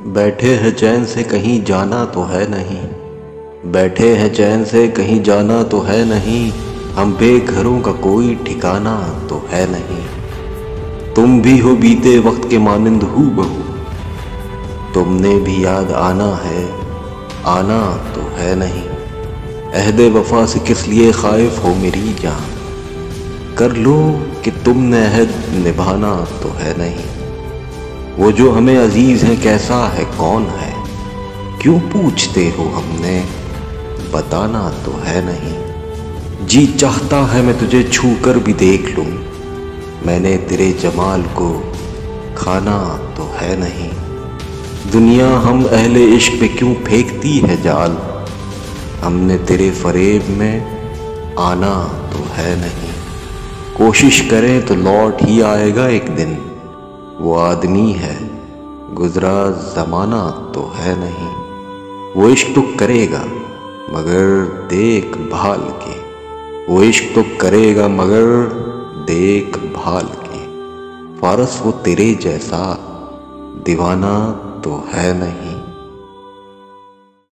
بیٹھے ہیں چین سے کہیں جانا تو ہے نہیں، بیٹھے ہیں چین سے کہیں جانا تو ہے نہیں، ہم بے گھروں کا کوئی ٹھکانہ تو ہے نہیں۔ تم بھی ہو بیتے وقت کے مانند ہو بہو، تم نے بھی یاد آنا ہے، آنا تو ہے نہیں۔ عہد وفا سے کس لیے خائف ہو میری جان، کر لو کہ تم نے عہد نبھانا تو ہے نہیں۔ وہ جو ہمیں عزیز ہے کیسا ہے کون ہے، کیوں پوچھتے ہو ہم نے بتانا تو ہے نہیں۔ جی چاہتا ہے میں تجھے چھو کر بھی دیکھ لوں، میں نے تیرے جمال کو کھانا تو ہے نہیں۔ دنیا ہم اہل عشق پہ کیوں پھینکتی ہے جال، ہم نے تیرے فریب میں آنا تو ہے نہیں۔ کوشش کریں تو لوٹ ہی آئے گا ایک دن، وہ آدمی ہے گزرا زمانہ تو ہے نہیں۔ وہ عشق تو کرے گا مگر دیکھ بھال کے، وہ عشق تو کرے گا مگر دیکھ بھال کے، فارس وہ تیرے جیسا دیوانہ تو ہے نہیں۔